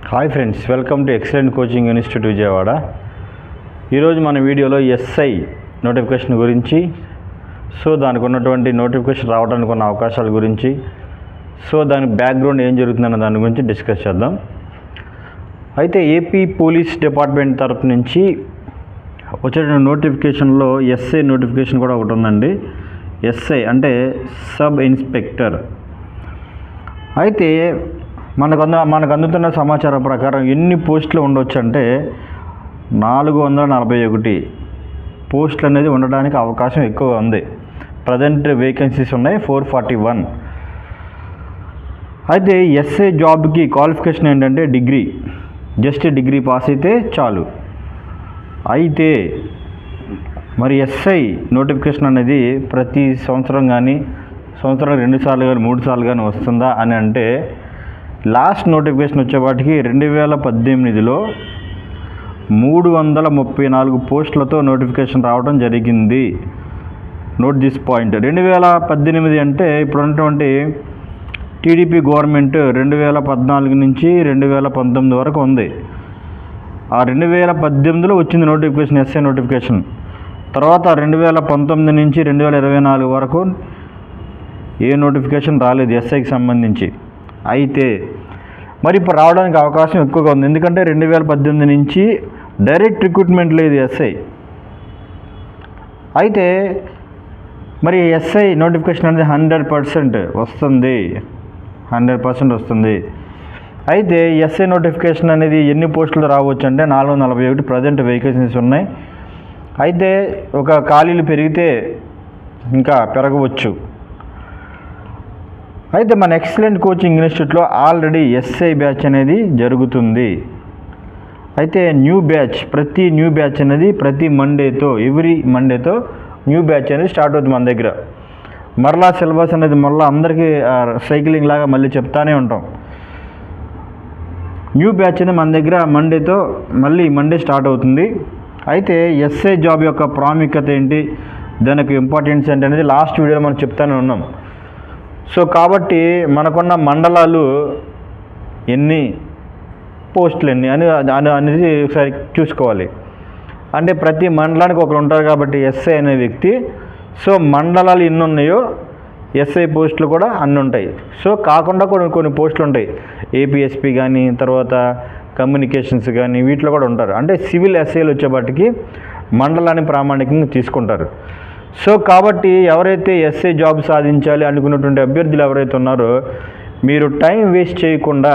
Hi friends, welcome to excellent coaching institute Vijayawada. ఈరోజు మన వీడియోలో ఎస్ఐ నోటిఫికేషన్ గురించి, దానికి ఉన్నటువంటి నోటిఫికేషన్ రావడానికి ఉన్న అవకాశాల గురించి, దాని బ్యాక్గ్రౌండ్ ఏం జరుగుతుందన్న దాని గురించి డిస్కస్ చేద్దాం. అయితే ఏపీ పోలీస్ డిపార్ట్మెంట్ తరఫు నుంచి వచ్చే నోటిఫికేషన్లో ఎస్ఐ నోటిఫికేషన్ కూడా ఒకటి ఉందండి. ఎస్ఐ అంటే సబ్ ఇన్స్పెక్టర్. అయితే మనకు అందుతున్న సమాచారం ప్రకారం ఎన్ని పోస్టులు ఉండొచ్చు అంటే 441 పోస్టులు అనేది ఉండడానికి అవకాశం ఎక్కువ ఉంది. ప్రజెంట్ వేకెన్సీస్ ఉన్నాయి 441. అయితే ఎస్ఐ జాబ్కి క్వాలిఫికేషన్ ఏంటంటే జస్ట్ డిగ్రీ పాస్ అయితే చాలు. అయితే మరి ఎస్ఐ నోటిఫికేషన్ అనేది ప్రతి సంవత్సరం కానీ, సంవత్సరం 2 సార్లు కానీ 3 సార్లు కానీ వస్తుందా అని అంటే, లాస్ట్ నోటిఫికేషన్ వచ్చేవాటికి 2018లో 334 పోస్టులతో నోటిఫికేషన్ రావడం జరిగింది. Note this point. 2018 అంటే ఇప్పుడు ఉన్నటువంటి టీడీపీ గవర్నమెంట్ 2014 నుంచి 2019 వరకు ఉంది. ఆ 2018లో వచ్చింది నోటిఫికేషన్, ఎస్ఐ నోటిఫికేషన్. తర్వాత 2019 నుంచి 2024 వరకు ఏ నోటిఫికేషన్ రాలేదు ఎస్ఐకి సంబంధించి. అయితే మరి ఇప్పుడు రావడానికి అవకాశం ఎక్కువగా ఉంది. ఎందుకంటే 2018 నుంచి డైరెక్ట్ రిక్రూట్మెంట్ లేదు ఎస్ఐ. అయితే మరి ఎస్ఐ నోటిఫికేషన్ అనేది 100% వస్తుంది. 100% వస్తుంది. అయితే ఎస్ఐ నోటిఫికేషన్ అనేది ఎన్ని పోస్టులు రావచ్చు అంటే 441 ప్రజెంట్ వేకెన్సీస్ ఉన్నాయి. అయితే ఒక ఖాళీలు పెరిగితే ఇంకా పెరగవచ్చు. అయితే మన ఎక్సలెంట్ కోచింగ్ ఇన్స్టిట్యూట్లో ఆల్రెడీ ఎస్ఐ బ్యాచ్ అనేది జరుగుతుంది. అయితే ప్రతి న్యూ బ్యాచ్ అనేది ఎవ్రీ మండేతో న్యూ బ్యాచ్ అనేది స్టార్ట్ అవుతుంది మన దగ్గర. మరలా సిలబస్ అనేది మళ్ళీ అందరికీ సైక్లింగ్ లాగా మళ్ళీ చెప్తానే ఉంటాం. న్యూ బ్యాచ్ అనేది మన దగ్గర మండే స్టార్ట్ అవుతుంది. అయితే ఎస్ఐ జాబ్ యొక్క ప్రాముఖ్యత ఏంటి, దానికి ఇంపార్టెన్స్ ఏంటి అనేది లాస్ట్ వీడియోలో మనం చెప్తానే ఉన్నాం. కాబట్టి మనకున్న మండలాలు ఎన్ని, పోస్టులు ఎన్ని అనేది ఒకసారి చూసుకోవాలి. అంటే ప్రతి మండలానికి ఒకరు ఉంటారు కాబట్టి ఎస్ఐ అనే వ్యక్తి. మండలాలు ఎన్ని ఉన్నాయో ఎస్ఐ పోస్టులు కూడా అన్ని ఉంటాయి. కాకుండా కొన్ని పోస్టులు ఉంటాయి. ఏపీఎస్పీ కానీ, తర్వాత కమ్యూనికేషన్స్ కానీ, వీటిలో కూడా ఉంటారు. అంటే సివిల్ ఎస్ఐలు వచ్చేపాటికి మండలాన్ని ప్రామాణికంగా తీసుకుంటారు. కాబట్టి ఎవరైతే ఎస్ఐ జాబ్ సాధించాలి అనుకున్నటువంటి అభ్యర్థులు ఎవరైతే ఉన్నారో, మీరు టైం వేస్ట్ చేయకుండా